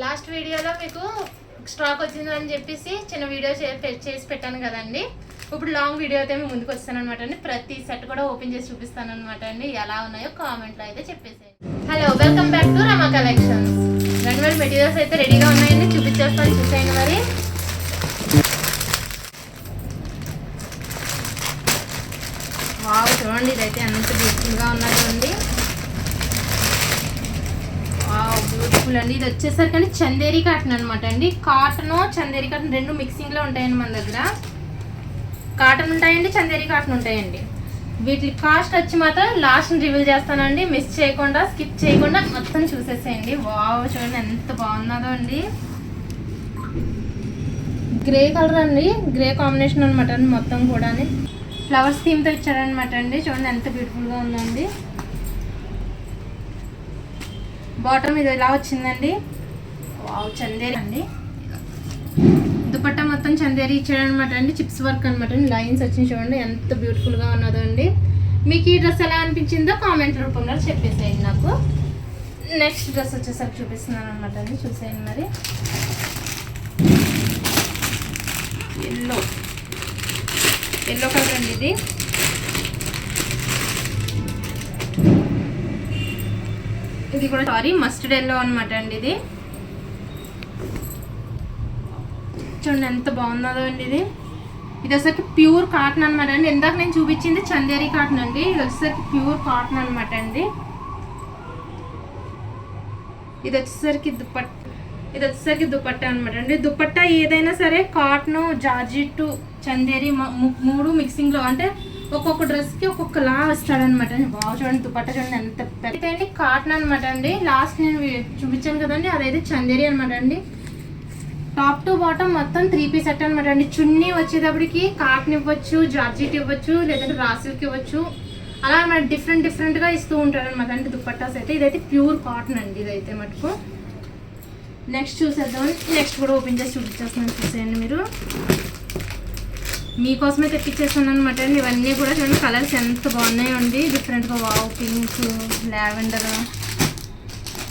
Last వీడియోలో మీకు stock వచ్చిందని చెప్పేసి చిన్న వీడియో చేసి పెట్టాను కదండి. ఇప్పుడు లాంగ్ వీడియో అయితే మేము ముందుకు వస్తాను అనమాట అండి. ప్రతి సెట్ కూడా ఓపెన్ చేసి చూపిస్తాను అనమాట అండి. ఎలా ఉన్నాయో కామెంట్లో అయితే చెప్పేసేయండి. Hello, welcome back to Rama collections. 2 materials అయితే రెడీగా ఉన్నాయండి, చూపించేస్తాను, చూసేయండి మరి. వావ్, చూడండి ఇదైతే ఎంత బ్యూటిఫుల్గా ఉన్నది అండి. వావ్, బ్యూటిఫుల్ అండి. ఇది వచ్చేసరికి అండి చందేరి కాటన్ అనమాట అండి. కాటన్ చందేరి కాటన్ రెండు మిక్సింగ్లో ఉంటాయండి మన దగ్గర. కాటన్ ఉంటాయండి, చందేరి కాటన్ ఉంటాయండి. వీటి కాస్ట్ వచ్చి మాత్రం లాస్ట్ రివీల్ చేస్తానండి. మిస్ చేయకుండా, స్కిప్ చేయకుండా మొత్తం చూసేసేయండి. వావ్, చూడండి ఎంత బాగున్నదో అండి. గ్రే కలర్ అండి, గ్రే కాంబినేషన్ అనమాట అండి. మొత్తం కూడా ఫ్లవర్స్ థీమ్తో ఇచ్చారనమాట అండి. చూడండి ఎంత బ్యూటిఫుల్గా ఉందండి. బాటమ్ ఇది ఇలా వచ్చిందండి. వావ్, చందేరి అండి. దుపట్టా మొత్తం చందేరి ఇచ్చాడనమాట అండి. చిప్స్ వర్క్ అనమాట అండి. లైన్స్ వచ్చి చూడండి ఎంత బ్యూటిఫుల్గా ఉన్నదో అండి. మీకు ఈ డ్రెస్ ఎలా అనిపించిందో కామెంట్ రూపంలో చెప్పేసేయండి నాకు. నెక్స్ట్ డ్రెస్ వచ్చేసరికి చూపిస్తున్నాను అనమాట అండి. చూసేయండి మరి. ఎల్లో కలర్ అండి ఇది. ఇది కూడా మస్టర్డ్ ఎల్లో అనమాట అండి. ఇది చూడండి ఎంత బాగున్నదో అండి. ఇది వచ్చేసరికి ప్యూర్ కాటన్ అనమాట అండి. ఇందాక నేను చూపించింది చందేరి కాటన్ అండి. ఇది వచ్చేసరికి ప్యూర్ కాటన్ అనమాట అండి. ఇది వచ్చేసరికి దుపట్టా అనమాట అండి. దుపట్టా ఏదైనా సరే కాటన్, జార్జిట్, చందేరి మూడు మిక్సింగ్లో, అంటే ఒక్కొక్క డ్రెస్కి ఒక్కొక్కలా వస్తాడనమాట అండి. బాగా చూడండి దుపట్టా చూడండి ఎంత పెద్ద అండి. కాటన్ అనమాట అండి. లాస్ట్ నేను చూపించాను కదండి, అదైతే చందేరి అనమాట అండి. టాప్ టు బాటమ్ మొత్తం 3 పీస్ సెట్ అనమాట అండి. చున్నీ వచ్చేటప్పటికి కాటన్ ఇవ్వచ్చు, జార్జిట్ ఇవ్వచ్చు, లేదంటే రాసిల్కి ఇవ్వచ్చు. అలా మన డిఫరెంట్గా ఇస్తూ ఉంటారు అనమాట అంటే దుపట్టాస్ అయితే. ఇదైతే ప్యూర్ కాటన్ అండి. ఇదైతే మటుకు నెక్స్ట్ చూసేద్దాం. నెక్స్ట్ కూడా ఓపెన్ చేసి చూపించేస్తున్నాను, చూసేయండి మీరు. మీకోసమే తెప్పించేస్తాను అనమాట అండి. ఇవన్నీ కూడా చూడండి కలర్స్ ఎంత బాగున్నాయండి, డిఫరెంట్గా. Wow, pink, lavender,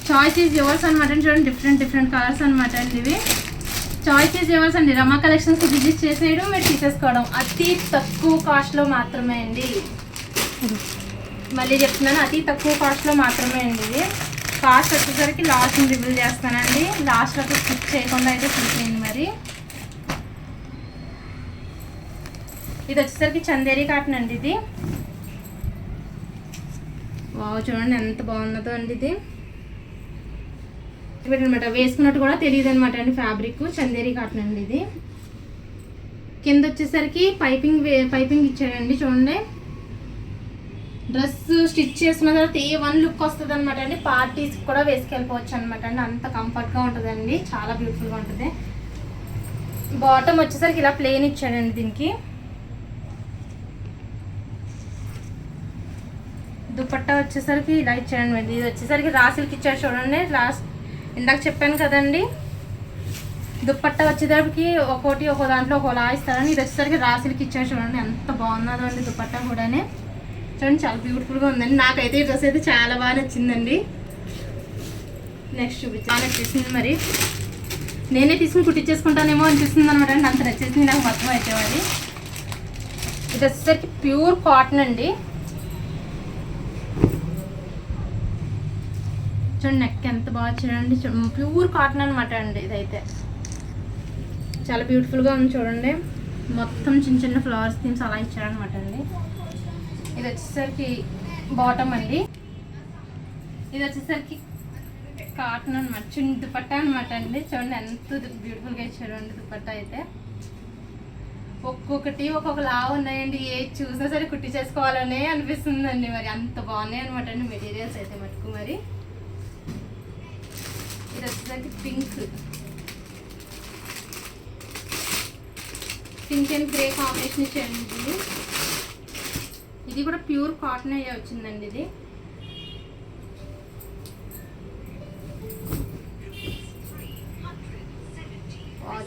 choice is yours అనమాట అండి. చూడండి డిఫరెంట్ కలర్స్ అనమాట అండి. ఇవి చాయిస్ ఈజ్ యువర్స్ అండి. రమా కలెక్షన్స్కి విజిట్ చేసేయడం, మీరు తీసేసుకోవడం. అతి తక్కువ కాస్ట్లో మాత్రమే అండి. మళ్ళీ చెప్తున్నాను, అతి తక్కువ కాస్ట్లో మాత్రమే అండి. ఇది కాస్ట్ వచ్చేసరికి లాస్ట్ రివీల్ చేస్తానండి. లాస్ట్లో స్కిప్ చేయకుండా అయితే చూసేయండి మరి. ఇది వచ్చేసరికి చందేరి కాటన్ అండి. ఇది వావ్, చూడండి ఎంత బాగున్నదో అండి. ఇది అనమాట వేసుకున్నట్టు కూడా తెలియదు అనమాట అండి. ఫ్యాబ్రిక్ చందేరి కాటన్ అండి. ఇది కింద వచ్చేసరికి పైపింగ్ ఇచ్చాడండి. చూడండి డ్రెస్ స్టిచ్ చేసుకున్న తర్వాత A1 లుక్ వస్తుంది అనమాట అండి. పార్టీస్కి కూడా వేసుకెళ్ళిపోవచ్చు అనమాట అండి. అంత కంఫర్ట్గా ఉంటుందండి, చాలా బ్యూటిఫుల్గా ఉంటుంది. బాటమ్ వచ్చేసరికి ఇలా ప్లెయిన్ ఇచ్చాడండి. దీనికి దుపట్టా వచ్చేసరికి ఇలా ఇచ్చాడండి. ఇది వచ్చేసరికి రాసిల్కి ఇచ్చాడు చూడండి. లాస్ట్ ఇందాక చెప్పాను కదండి, దుపట్టా వచ్చేటప్పటికి ఒక్కో దాంట్లో ఒకలా ఇస్తారని. ఇది వచ్చేసరికి రాసిల్కి ఇచ్చాడు చూడండి. ఎంత బాగున్నదో అండి దుపట్టా కూడా. చూడండి చాలా బ్యూటిఫుల్గా ఉందండి. నాకైతే ఈ డ్రెస్ అయితే చాలా బాగా నచ్చిందండి. నెక్స్ట్ బాగా నచ్చేసింది మరి. నేనే తీసుకుని కుట్టించేసుకుంటానేమో అనిపిస్తుంది అనమాట అండి. అంత నచ్చేసింది నాకు మొత్తం అయితే అది. ఇది వచ్చేసరికి ప్యూర్ కాటన్ అండి. చూడండి నెక్ ఎంత బాగా చూడండి. ప్యూర్ కాటన్ అనమాట అండి. ఇదైతే చాలా బ్యూటిఫుల్గా ఉంది చూడండి. మొత్తం చిన్న ఫ్లవర్స్ థీమ్స్ అలా ఇచ్చారనమాట అండి. ఇది వచ్చేసరికి బాటమ్ అండి. ఇది వచ్చేసరికి కాటన్ అనమాట, చిన్న దుపట్టా అనమాట అండి. చూడండి ఎంత బ్యూటిఫుల్గా ఇచ్చారు అండి దుపట్టా అయితే. ఒక్కొక్కటి ఒక్కొక్కలా ఉన్నాయండి. ఏ చూసినా సరే కుట్టి చేసుకోవాలనే అనిపిస్తుందండి. మరి అంత బాగున్నాయి అనమాట అండి మెటీరియల్స్ అయితే మటుకు. మరి ఇది వచ్చేసరికి పింక్ అండ్ గ్రే కాంబినేషన్ ఇచ్చేయండి. ఇది కూడా ప్యూర్ కాటన్ అయ్యే వచ్చిందండి. ఇది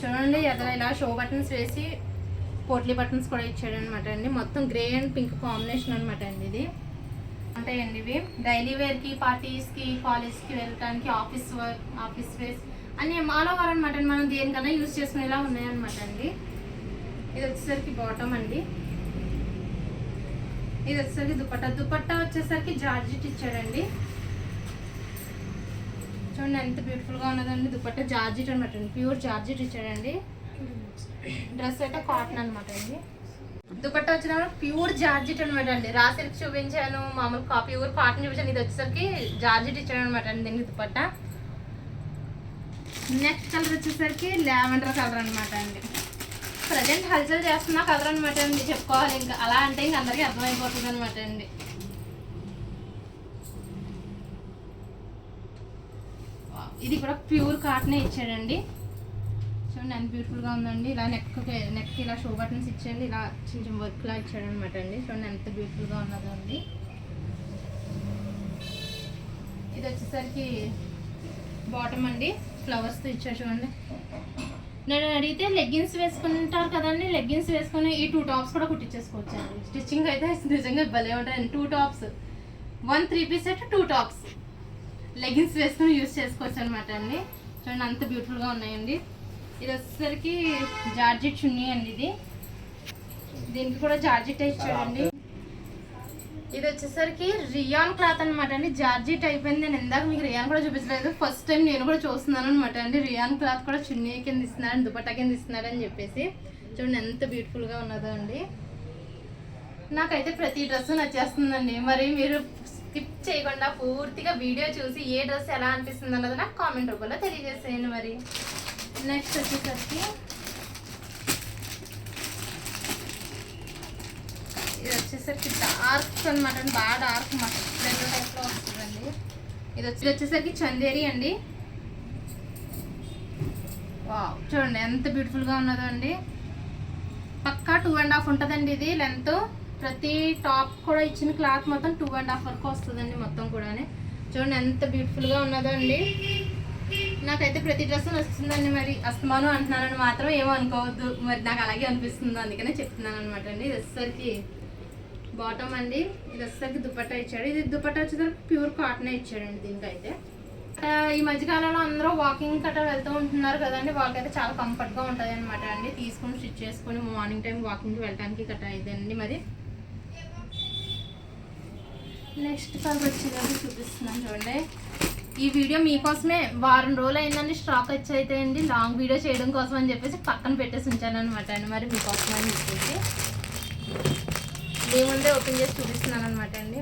చూడండి ఎదురు ఇలా షో బటన్స్ వేసి పోట్లీ బటన్స్ కూడా ఇచ్చాడు అనమాట అండి. మొత్తం గ్రే అండ్ పింక్ కాంబినేషన్ అనమాట అండి. ఇది ఉంటాయండి ఇవి డైలీ వేర్కి, పార్టీస్కి, కాలేజ్కి వెళ్ళడానికి, ఆఫీస్ వేర్స్ అన్ని ఆల్ ఓవర్ అనమాట. మనం దేనికన్నా యూజ్ చేసుకునేలా ఉన్నాయన్నమాట అండి. ఇది వచ్చేసరికి బాటమ్ అండి. ఇది వచ్చేసరికి దుపట్టా వచ్చేసరికి జార్జెట్ ఇచ్చాడండి. చూడండి ఎంత బ్యూటిఫుల్గా ఉన్నదండి. దుపట్టా జార్జెట్ అనమాట అండి, ప్యూర్ జార్జెట్ ఇచ్చాడండి. డ్రెస్ అయితే కాటన్ అనమాట అండి. దుపట్టా వచ్చినప్పుడు ప్యూర్ జార్జెట్ అనమాట అండి. రా సిల్క్ చూపించాను, మామూలు ప్యూర్ కాటన్ చూపించాను. ఇది వచ్చేసరికి జార్జెట్ ఇచ్చాడు అనమాట అండి దీనికి దుపట్టా. నెక్స్ట్ కలర్ వచ్చేసరికి లావెండర్ కలర్ అనమాట అండి. ప్రజెంట్ హల్చల్ చేస్తున్న కలర్ అనమాట అండి చెప్పుకోవాలి. ఇంకా అలా అంటే ఇంక అందరికీ అర్థమైపోతుంది అనమాట అండి. ఇది కూడా ప్యూర్ కాటనే ఇచ్చాడండి. చూడండి ఎంత బ్యూటిఫుల్గా ఉందండి. ఇలా నెక్ ఇలా షో బటన్స్ ఇచ్చేయండి, ఇలా చిన్న చిన్న వర్క్లా ఇచ్చాడు అనమాట అండి. చూడండి ఎంత బ్యూటిఫుల్గా ఉన్నదండి. ఇది వచ్చేసరికి బాటమ్ అండి, ఫ్లవర్స్తో ఇచ్చాడు చూడండి. నేను అడిగితే లెగ్గిన్స్ వేసుకుంటారు కదండి, లెగ్గిన్స్ వేసుకుని ఈ 2 టాప్స్ కూడా కుట్టించేసుకోవచ్చు అండి. స్టిచ్చింగ్ అయితే నిజంగా భలే ఉంటాయండి. 2 tops, 1 3 piece set, 2 tops leggings వేసుకుని యూజ్ చేసుకోవచ్చు అనమాట అండి. చూడండి అంత బ్యూటిఫుల్గా ఉన్నాయండి. ఇది వచ్చేసరికి జార్జెట్ చున్నీ అండి. దీనికి కూడా జార్జెట్ ఇచ్చాడండి. ఇది వచ్చేసరికి రియాన్ క్లాత్ అనమాట అండి. జార్జెట్ అయిపోయింది. నేను ఇందాక మీకు రియాన్ కూడా చూపించలేదు, ఫస్ట్ టైం నేను కూడా చూస్తున్నాను అనమాట అండి. రియాన్ క్లాత్ కూడా చున్నీ కింద ఇస్తున్నాడు, దుపట్టా కింద ఇస్తున్నాడు అని చెప్పేసి. చూడండి ఎంత బ్యూటిఫుల్గా ఉన్నదో అండి. నాకైతే ప్రతి డ్రెస్ నచ్చేస్తుందండి. మరి మీరు స్కిప్ చేయకుండా పూర్తిగా వీడియో చూసి ఏ డ్రెస్ ఎలా అనిపిస్తుంది అన్నది నాకు కామెంట్ రూపంలో తెలియజేసేయండి. మరి నెక్స్ట్ వచ్చేసరికి ఇది వచ్చేసరికి డార్క్ అనమాట అండి, బాగా డార్క్ రెడ్ టైప్లో వస్తుందండి. ఇది వచ్చేసరికి చందేరి అండి. వావ్ చూడండి ఎంత బ్యూటిఫుల్గా ఉన్నదో అండి. పక్కా 2.5 ఉంటుందండి ఇది లెంత్. ప్రతి టాప్ కూడా ఇచ్చిన క్లాత్ మొత్తం 2.5 వరకు వస్తుందండి మొత్తం కూడా. చూడండి ఎంత బ్యూటిఫుల్గా ఉన్నదో అండి. నాకైతే ప్రతి డ్రెస్ వస్తుందండి. మరి అస్తమానం అంటున్నానని మాత్రం ఏమో అనుకోవద్దు, మరి నాకు అలాగే అనిపిస్తుంది, అందుకనే చెప్తున్నాను అనమాట అండి. ఇది వచ్చేసరికి బాటమ్ అండి. ఇది వచ్చేసరికి దుపట్టా ఇచ్చాడు. ఇది దుపట్టా వచ్చేసరికి ప్యూర్ కాటనే ఇచ్చాడండి దీనికైతే. ఈ మధ్యకాలంలో అందరూ వాకింగ్ కట్ట వెళ్తూ ఉంటున్నారు కదండి, వాళ్ళకైతే చాలా కంఫర్ట్గా ఉంటుంది అనమాట అండి. తీసుకొని స్టిచ్ చేసుకొని మార్నింగ్ టైం వాకింగ్కి వెళ్ళడానికి కట్ట అయిద్దండి. మరి నెక్స్ట్ కలర్ వచ్చేది చూపిస్తున్నాను చూడండి. ఈ వీడియో మీకోసమే వారం రోజులు అయిందండి స్టాక్ వచ్చి అయితే అండి, లాంగ్ వీడియో చేయడం కోసం అని చెప్పేసి పక్కన పెట్టేసి ఉంచాను అనమాట అండి. మరి మీకోసం అని చెప్పేసి మీ ముందే ఓపెన్ చేసి చూపిస్తున్నాను అనమాట అండి.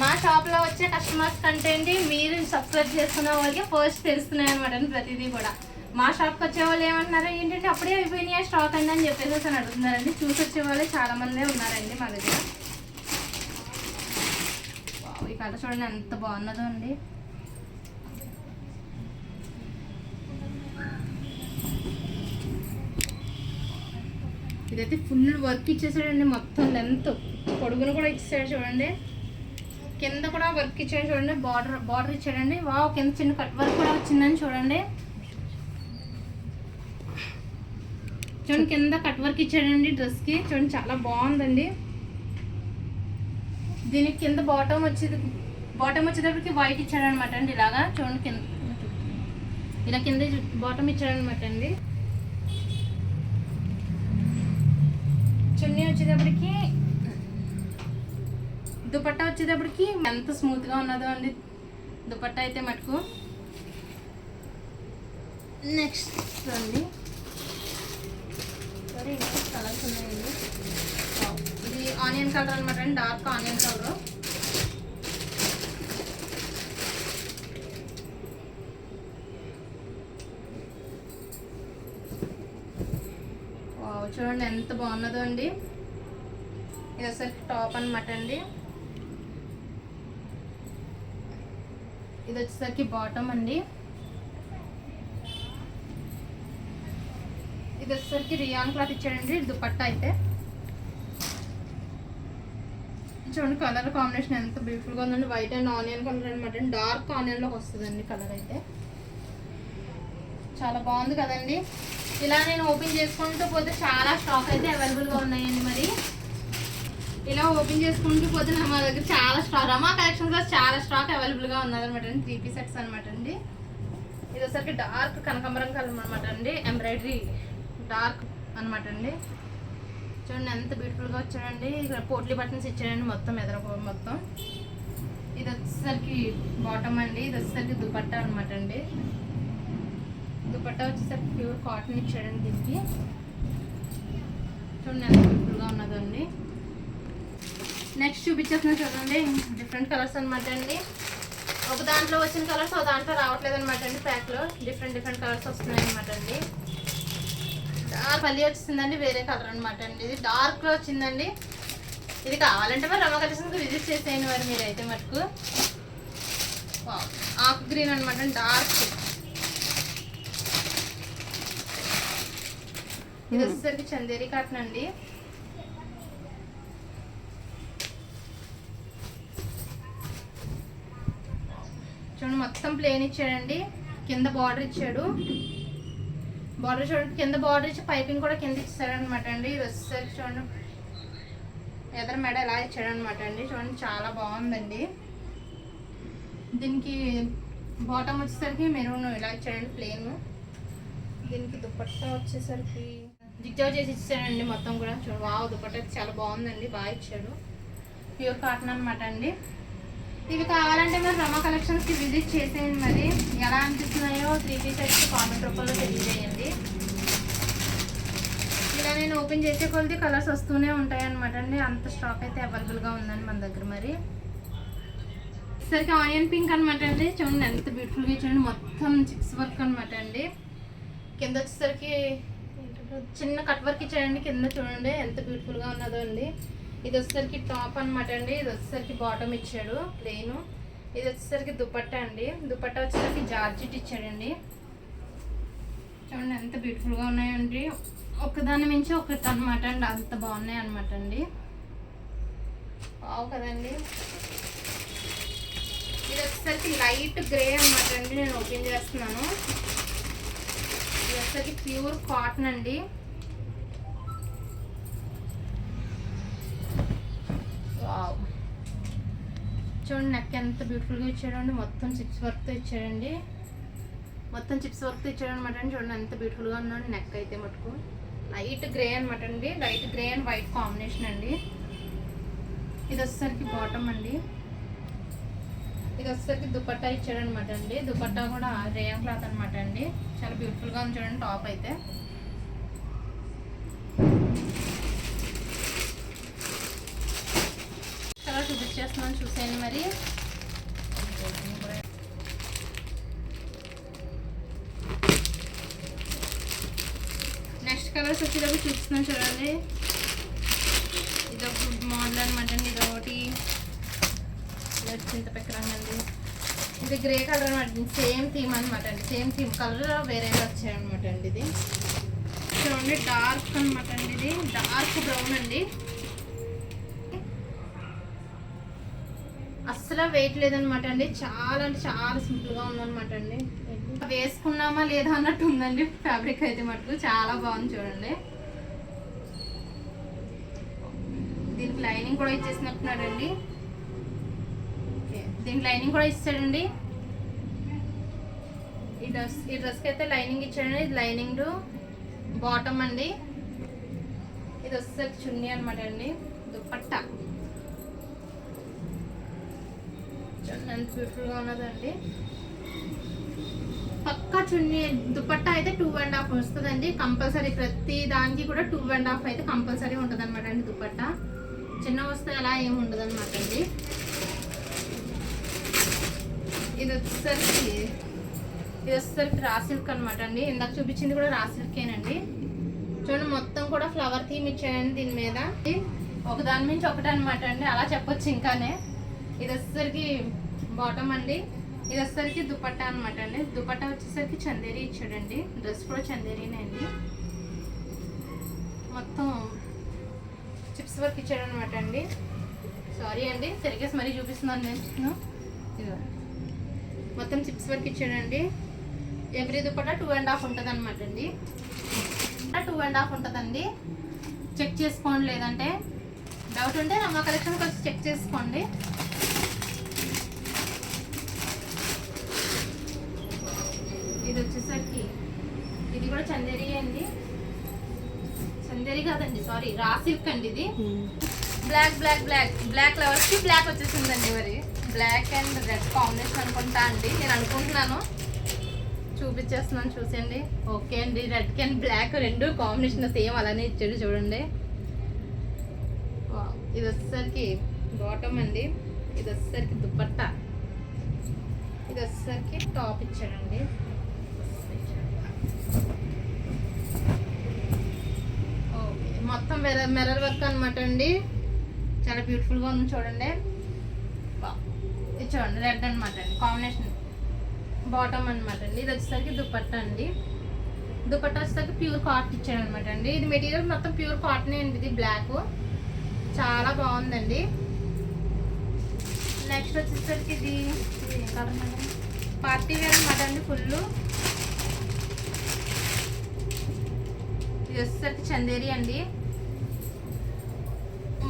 మా షాప్లో వచ్చే కస్టమర్స్ కంటే అండి మీరు సబ్స్క్రైబ్ చేసుకున్న వాళ్ళకి ఫస్ట్ తెలుస్తున్నాయి అనమాట అండి ప్రతిదీ కూడా. మా షాప్కి వచ్చే వాళ్ళు ఏమంటున్నారు ఏంటంటే అప్పుడే అయిపోయినాయి స్టాక్ అండి అని చెప్పేసి అని అడుగుతున్నారండి. చూసి వచ్చే వాళ్ళే చాలామందే ఉన్నారండి మా దగ్గర. ఈ కలర్ చూడండి ఎంత బాగున్నదో అండి. ఇదైతే ఫుల్ వర్క్ ఇచ్చేసాడండి, మొత్తం లెంత్ పొడుగును కూడా ఇచ్చేసాడు చూడండి. కింద కూడా వర్క్ ఇచ్చాడు చూడండి, బార్డర్ ఇచ్చాడండి. వావ్ కింద చిన్న కట్ వర్క్ కూడా వచ్చిందని చూడండి. చూడండి కింద కట్ వర్క్ ఇచ్చాడండి డ్రెస్కి. చూడండి చాలా బాగుందండి. దీనికి కింద బాటమ్ వచ్చేటప్పటికి వైట్ ఇచ్చాడనమాట అండి. ఇలాగా చూడండి కింద ఇలా కింద బాటమ్ ఇచ్చాడనమాట అండి. చున్నీ వచ్చేటప్పటికి దుపట్టా వచ్చేటప్పటికి ఎంత స్మూత్గా ఉన్నదో అండి దుపట్టా అయితే మటుకు. నెక్స్ట్ అండి సారీ ఇంకా కలర్స్ ఉన్నాయండి. ఇది ఆనియన్ కలర్ అనమాట అండి, డార్క్ ఆనియన్ కలర్. చూడండి ఎంత బాగున్నదో అండి. ఇది వచ్చేసరికి టాప్ అనమాట అండి. ఇది వచ్చేసరికి బాటమ్ అండి. ఇది వచ్చేసరికి రియాన్ క్లాత్ ఇచ్చాడండి దుపట్టా అయితే. చూడండి కలర్ కాంబినేషన్ ఎంత బ్యూటిఫుల్గా ఉందండి. వైట్ అండ్ ఆనియన్ కలర్ అనమాట. డార్క్ ఆనియన్లోకి వస్తుందండి కలర్ అయితే. చాలా బాగుంది కదండి. ఇలా నేను ఓపెన్ చేసుకుంటూ పోతే చాలా స్టాక్ అయితే అవైలబుల్గా ఉన్నాయండి. మరి ఇలా ఓపెన్ చేసుకుంటూ పోతే మా దగ్గర చాలా స్టాక్ రమా కలెక్షన్స్లో చాలా స్టాక్ అవైలబుల్గా ఉన్నదనమాట అండి. 3 పీస్ సెట్స్ అనమాట అండి. ఇది వచ్చరికి డార్క్ కనకాంబరం కలర్ అనమాట అండి. ఎంబ్రాయిడరీ డార్క్ అనమాట అండి. చూడండి ఎంత బ్యూటిఫుల్గా వచ్చాడండి. ఇక్కడ పోట్లీ బటన్స్ ఇచ్చాడండి మొత్తం ఎదర మొత్తం. ఇది వచ్చేసరికి బాటమ్ అండి. ఇది వచ్చేసరికి దుపట్టా అనమాట అండి. దుపట్టా వచ్చేసరికి ప్యూర్ కాటన్ ఇచ్చాడండి దీనికి. చూడండి ఎంత బ్యూటిఫుల్గా ఉన్నదండి. నెక్స్ట్ చూపించేస్తున్నా చూడండి. డిఫరెంట్ కలర్స్ అనమాట అండి. ఒక దాంట్లో వచ్చిన కలర్స్ ఒక దాంట్లో రావట్లేదు అనమాట అండి. ప్యాక్లో డిఫరెంట్ కలర్స్ వస్తున్నాయి అనమాట అండి. డార్క్ పల్లి వచ్చిందండి, వేరే కలర్ అనమాట అండి. ఇది డార్క్లో వచ్చిందండి. ఇది కావాలంటే మరి రమా కలెక్షన్కి విజిట్ చేసేయండి మరి మీరైతే మటుకు. ఆకు గ్రీన్ అనమాట అండి, డార్క్. ఇది వచ్చేసరికి చందేరి కాటన్ అండి. చూడండి మొత్తం ప్లేన్ ఇచ్చాడండి. కింద బార్డర్ ఇచ్చాడు. బార్డర్ చూడండి, కింద బార్డర్ ఇచ్చి పైపింగ్ కూడా కింద ఇచ్చాడు అనమాట అండి. ఇది వచ్చేసరికి చూడండి ఎదర మెడ ఎలా ఇచ్చాడు అనమాట అండి. చూడండి చాలా బాగుందండి. దీనికి బాటమ్ వచ్చేసరికి మెరూన్ ఇలా ఇచ్చాడండి ప్లేన్. దీనికి దుపట్టా వచ్చేసరికి జిగ్జాగ్ చేసి ఇచ్చాడండి మొత్తం కూడా. చూడండి వావ్, దుపట్టా చాలా బాగుందండి, బాగా ఇచ్చాడు. ప్యూర్ కాటన్ అనమాట అండి. ఇవి కావాలంటే మరి రమా కలెక్షన్స్కి విజిట్ చేసేయండి. మరి ఎలా అనిపిస్తున్నాయో 3 పీస్ సెట్స్ కామెంట్ రూపంలో తెలియజేయండి. ఇలా నేను ఓపెన్ చేసే కొద్ది కలర్స్ వస్తూనే ఉంటాయి అనమాట అండి. అంత స్టాక్ అయితే అవైలబుల్గా ఉందండి మన దగ్గర. మరి సరికి ఆనియన్ పింక్ అనమాట అండి. చూడండి ఎంత బ్యూటిఫుల్గా ఇచ్చాడండి. మొత్తం చిక్స్ వర్క్ అనమాట అండి. కింద వచ్చేసరికి చిన్న కట్ వర్క్ ఇచ్చాడండి కింద. చూడండి ఎంత బ్యూటిఫుల్గా ఉన్నదో అండి. ఇది వచ్చేసరికి టాప్ అనమాట అండి. ఇది వచ్చేసరికి బాటమ్ ఇచ్చాడు ప్లెయిన్. ఇది వచ్చేసరికి దుపట్టా అండి. దుపట్టా వచ్చేసరికి జార్జెట్ ఇచ్చాడండి. చూడండి ఎంత బ్యూటిఫుల్గా ఉన్నాయండి. ఒకదాని మించి ఒకటి అనమాట అండి, అంత బాగున్నాయి అనమాట అండి. బాగు కదండి. ఇది వచ్చేసరికి లైట్ గ్రే అనమాట అండి. నేను ఓపెన్ చేస్తున్నాను. ఇది వచ్చేసరికి ప్యూర్ కాటన్ అండి. వావ్, చూడండి నెక్ ఎంత బ్యూటిఫుల్గా ఇచ్చాడండి. మొత్తం చిప్స్ వర్క్తో ఇచ్చాడండి. మొత్తం చిప్స్ వర్క్తో ఇచ్చాడు అనమాట అండి. చూడండి ఎంత బ్యూటిఫుల్గా ఉందండి. నెక్ అయితే మటుకు లైట్ గ్రే అనమాట అండి. Light grey and white combination అండి. ఇది వచ్చేసరికి బాటమ్ అండి. ఇది వచ్చేసరికి దుపట్టా ఇచ్చాడు అనమాట అండి. దుపట్టా కూడా రేయన్ క్లాత్ అనమాట అండి. చాలా బ్యూటిఫుల్గా ఉంది చూడండి టాప్ అయితే. చాలా చూపించేస్తున్నాను, చూసేయండి మరి. నెక్స్ట్ కలర్స్ వచ్చేటప్పుడు చూపిస్తున్నాను చూడండి. ఇది ఒక మోడల్ అనమాట అండి. ఇది ఒకటి చింతపక్క రంగు అండి. ఇది గ్రే కలర్ అనమాట. సేమ్ థీమ్ అనమాట అండి. సేమ్ థీమ్ కలర్ వేరేగా వచ్చాయన్నమాట అండి. ఇది చూడండి డార్క్ అనమాట అండి. ఇది డార్క్ బ్రౌన్ అండి. అస్సలు వెయిట్ లేదనమాట అండి. చాలా అంటే చాలా సింపుల్గా ఉందన్నమాట అండి. వేసుకున్నామా లేదా అన్నట్టు ఉందండి. ఫ్యాబ్రిక్ అయితే మటుకు చాలా బాగుంది చూడండి. దీనికి లైనింగ్ కూడా ఇచ్చేసినట్టున్నాడండి. దీనికి లైనింగ్ కూడా ఇచ్చాడండి. ఈ డ్రెస్కి అయితే లైనింగ్ ఇచ్చాడండి. ఇది లైనింగ్ బాటమ్ అండి. ఇది వచ్చేసరికి చున్నీ అనమాట అండి. దుపట్టా ఎంత బ్యూటిఫుల్గా ఉన్నదండి. పక్కా చున్నీ దుపట్టా అయితే 2.5 వస్తుందండి కంపల్సరీ. ప్రతి దానికి కూడా 2.5 అయితే కంపల్సరీ ఉంటుంది అనమాట అండి. దుపట్టా చిన్న వస్తే అలా ఏమి ఉండదు అనమాట అండి. ఇది వచ్చేసరికి రా సిల్క్ అనమాట అండి. ఇందాక చూపించింది కూడా రా సిల్కేనండి. చూడండి మొత్తం కూడా ఫ్లవర్ థీమ్ ఇచ్చాయండి దీని మీద. ఒక దాని నుంచి ఒకటి అనమాట అండి, అలా చెప్పొచ్చు ఇంకానే. ఇది వచ్చేసరికి బాటమ్ అండి. ఇది వచ్చేసరికి దుపట్టా అనమాట అండి. దుపట్టా వచ్చేసరికి చందేరి ఇచ్చాడండి. డ్రెస్ కూడా చందేరీనే అండి. మొత్తం చిప్స్ వర్క్ ఇచ్చాడు అనమాట అండి. సారీ అండి, తిరిగేసి మరీ చూపిస్తున్నాను నేను. ఇదిగో మొత్తం చిప్స్ వర్క్ ఇచ్చాడండి. ఎవ్రీ దుపట్టా 2.5 ఉంటుంది అనమాట అండి. 2.5 ఉంటుందండి. చెక్ చేసుకోండి లేదంటే. డౌట్ ఉంటే మా కలెక్షన్కి వచ్చి చెక్ చేసుకోండి. ఇది వచ్చేసరికి ఇది కూడా చందేరి అండి, చందేరి కాదండి సారీ రా సిల్క్ అండి. ఇది black black black black flowers కి బ్లాక్ వచ్చేసిందండి. మరి బ్లాక్ అండ్ రెడ్ కాంబినేషన్ అనుకుంటా అండి, నేను అనుకుంటున్నాను. చూపించేస్తున్నాను చూసండి. ఓకే అండి, రెడ్ కి అండ్ బ్లాక్ రెండు కాంబినేషన్ సేమ్ అలానే ఇచ్చాడు చూడండి. ఇది వచ్చేసరికి బాటమ్ అండి, ఇది వచ్చేసరికి దుపట్టా, ఇది వచ్చేసరికి టాప్ ఇచ్చాడండి. ఓకే మొత్తం మిర్రర్ వర్క్ అనమాట అండి, చాలా బ్యూటిఫుల్గా ఉంది చూడండి. ఇది చూడండి రెడ్ అనమాట అండి కాంబినేషన్ బాటమ్ అనమాట అండి. ఇది వచ్చేసరికి దుపట్టా అండి, దుపట్టా వచ్చేసరికి ప్యూర్ కాటన్ ఇచ్చాడు అనమాట అండి. ఇది మెటీరియల్ మొత్తం ప్యూర్ కాటనే అండి, ఇది బ్లాక్ చాలా బాగుందండి. నెక్స్ట్ వచ్చేసరికి ఇది కలర్ మేడం పార్టీ వేర్ అనమాట అండి ఫుల్. ఇది వచ్చేసరికి చందేరి అండి,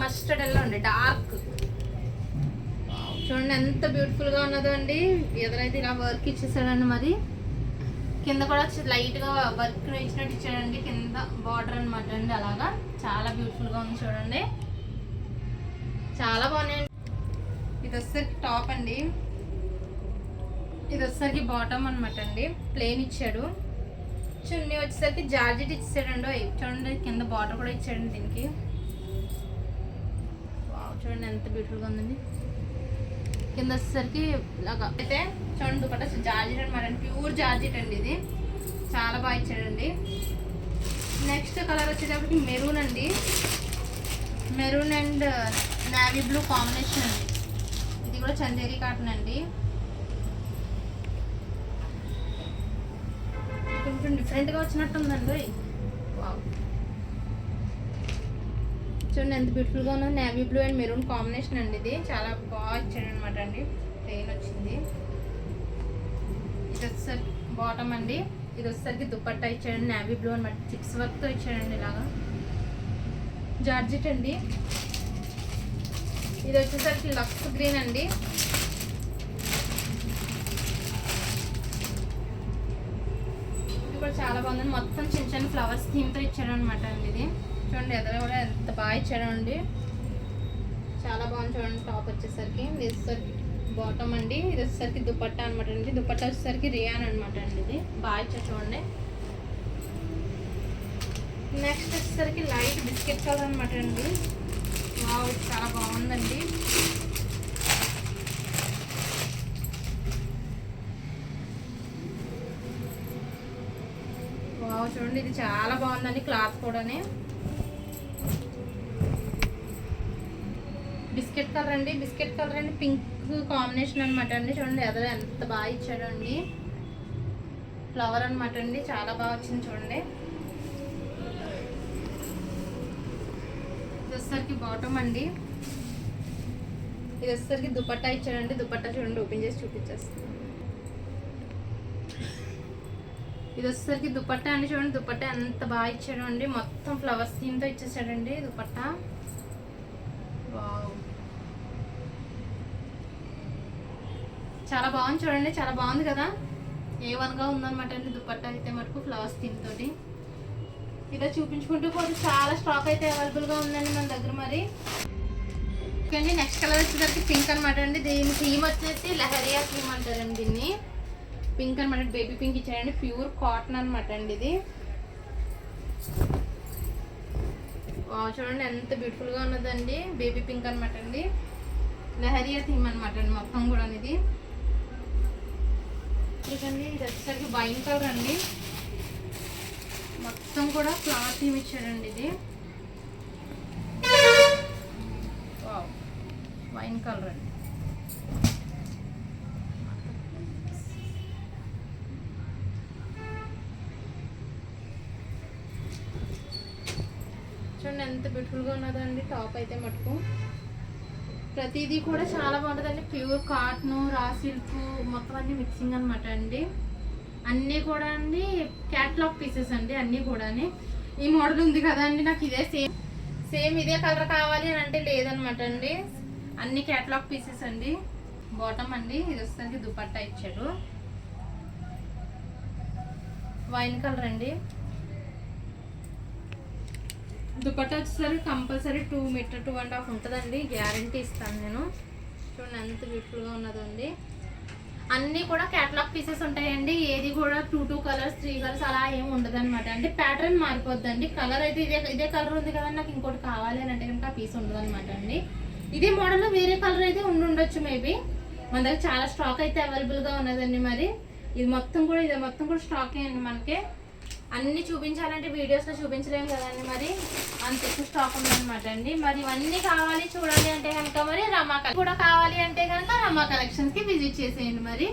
మస్టర్డ్ ఎల్లో అండి డార్క్. చూడండి ఎంత బ్యూటిఫుల్గా ఉన్నదో అండి. ఎదురైతే ఇలా వర్క్ ఇచ్చేసాడండి, మరి కింద కూడా లైట్గా వర్క్ ఇచ్చినట్టు ఇచ్చాడండి, కింద బార్డర్ అనమాట అండి. అలాగా చాలా బ్యూటిఫుల్గా ఉంది చూడండి, చాలా బాగున్నాయండి. ఇది వచ్చేసరికి టాప్ అండి, ఇది వచ్చేసరికి బాటమ్ అనమాట అండి, ప్లెయిన్ ఇచ్చాడు. చున్నీ వచ్చేసరికి జార్జెట్ ఇచ్చాడండి. చూడండి కింద బార్డర్ కూడా ఇచ్చాడండి దీనికి. చూడండి ఎంత బ్యూటిఫుల్గా ఉందండి. కింద వచ్చేసరికి ఇలాగా అయితే చూడండి దుపట్టా జార్జెట్ అనమాట అండి, ప్యూర్ జార్జెట్ అండి. ఇది చాలా బాగా ఇచ్చాడండి. నెక్స్ట్ కలర్ వచ్చేటప్పటికి మెరూన్ అండి, maroon and navy blue combination అండి. ఇది కూడా చందేరి కాటన్ అండి, కొంచెం డిఫరెంట్గా వచ్చినట్టుందండి. చూడండి ఎంత బ్యూటిఫుల్గా ఉన్నది, navy blue and maroon combination అండి. ఇది చాలా బాగా ఇచ్చాడు అనమాట అండి, ప్లెయిన్ వచ్చింది. ఇది వచ్చేసరికి బాటమ్ అండి, ఇది వచ్చేసరికి దుపట్టా ఇచ్చాడండి నేవీ బ్లూ అనమాట, 6 వర్క్తో ఇచ్చాడండి ఇలాగా జార్జెట్ అండి. ఇది వచ్చేసరికి లక్స్ గ్రీన్ అండి, ఇది కూడా చాలా బాగుందండి. మొత్తం చిన్న చిన్న ఫ్లవర్స్ థీమ్తో ఇచ్చాడు అనమాట అండి. ఇది చూడండి ఎదురు కూడా ఎంత బాగా ఇచ్చాడండి, చాలా బాగుంది చూడండి. టాప్ వచ్చేసరికి ఇది వచ్చేసరికి బాటమ్ అండి, ఇది వచ్చేసరికి దుపట్టా అనమాట అండి. దుపట్టా వచ్చేసరికి రియాన్ అనమాట అండి, ఇది బాగా ఇచ్చాడు చూడండి. నెక్స్ట్ వచ్చేసరికి లైట్ బిస్కెట్ కలర్ అనమాట అండి. వావ్ చాలా బాగుందండి. వావ్ చూడండి ఇది చాలా బాగుందండి, క్లాత్ కూడానే బిస్కెట్ కలర్ అండి, బిస్కెట్ కలర్ అండి పింక్ కాంబినేషన్ అనమాట అండి. చూడండి ఎదురు ఎంత బాగా ఇచ్చాడు అండి, ఫ్లవర్ అనమాట అండి, చాలా బాగా వచ్చింది చూడండి. ఇది వచ్చేసరికి బాటమ్ అండి, ఇది వచ్చేసరికి దుపట్టా ఇచ్చాడండి. దుపట్టా చూడండి ఓపెన్ చేసి చూపించేస్తాను. ఇది వచ్చేసరికి దుపట్టా అండి, చూడండి దుపట్టా ఎంత బాగా ఇచ్చాడు అండి, మొత్తం ఫ్లవర్స్ థీమ్తో ఇచ్చేసాడండి దుపట్టా. వావ్ చాలా బాగుంది చూడండి, చాలా బాగుంది కదా, A1గా ఉందన్నమాట అండి దుపట్టా అయితే మటుకు ఫ్లవర్స్ థీమ్ తోటి. ఇలా చూపించుకుంటూ పోతే చాలా స్టాక్ అయితే అవైలబుల్గా ఉందండి మన దగ్గర. మరి ఓకే అండి, నెక్స్ట్ కలర్ వచ్చేసరికి పింక్ అనమాట అండి. దీని థీమ్ వచ్చేసి లహరియా థీమ్ అంటారండి, దీన్ని పింక్ అనమాట, బేబీ పింక్ ఇచ్చారండి, ప్యూర్ కాటన్ అనమాట అండి. ఇది చూడండి ఎంత బ్యూటిఫుల్గా ఉన్నదండి, బేబీ పింక్ అనమాట అండి, లహరియా థీమ్ అనమాట అండి మొత్తం కూడా. ఇది చూడండి ఇది వచ్చేసరికి వైన్ కలర్ అండి, మొత్తం కూడా ఫ్లవర్ థీమ్ ఇచ్చాడండి. ఇది వైన్ కలర్ అండి. చూడండి ఎంత బ్యూటిఫుల్గా ఉన్నదండి టాప్ అయితే మటుకు. ప్రతిదీ కూడా చాలా బాగుంటుందండి, ప్యూర్ కాటన్ రా సిల్క్ మొత్తం అన్ని మిక్సింగ్ అనమాట అండి. అన్నీ కూడా అండి క్యాట్లాగ్ పీసెస్ అండి, అన్నీ కూడా. ఈ మోడల్ ఉంది కదా అండి, నాకు ఇదే సేమ్ ఇదే కలర్ కావాలి అని అంటే లేదనమాట అండి. అన్ని క్యాటలాగ్ పీసెస్ అండి. బాటమ్ అండి, ఇది వచ్చేసరికి దుపట్టా ఇచ్చాడు. వైన్ కలర్ అండి. దుపట్టా వచ్చేసరికి కంపల్సరీ 2 మీటర్ 2.5 ఉంటుందండి, గ్యారంటీ ఇస్తాను నేను. చూడండి ఎంత బ్యూటిఫుల్గా ఉన్నదండి. అన్నీ కూడా క్యాటలాగ్ పీసెస్ ఉంటాయండి. ఏది కూడా 2 కలర్స్ 3 కలర్స్ అలా ఏమి ఉండదు అనమాట. అంటే ప్యాటర్న్ మారిపోద్దండి. కలర్ అయితే ఇదే కలర్ ఉంది కదా, నాకు ఇంకోటి కావాలి అని అంటే కనుక ఆ పీస్ ఉండదు అనమాట అండి. ఇదే మోడల్లో వేరే కలర్ అయితే ఉండొచ్చు మేబీ. మన దగ్గర చాలా స్టాక్ అయితే అవైలబుల్గా ఉన్నదండి. మరి ఇది మొత్తం కూడా స్టాకే అండి. మనకి అన్నీ చూపించాలంటే వీడియోస్లో చూపించలేము కదండి, మరి అంత ఎక్కువ స్టాక్ ఉందన్నమాట అండి. మరి ఇవన్నీ కావాలి చూడాలి అంటే కనుక మరి రమా కూడా కావాలి అంటే కనుక రమా కలెక్షన్స్కి విజిట్ చేసేయండి మరి.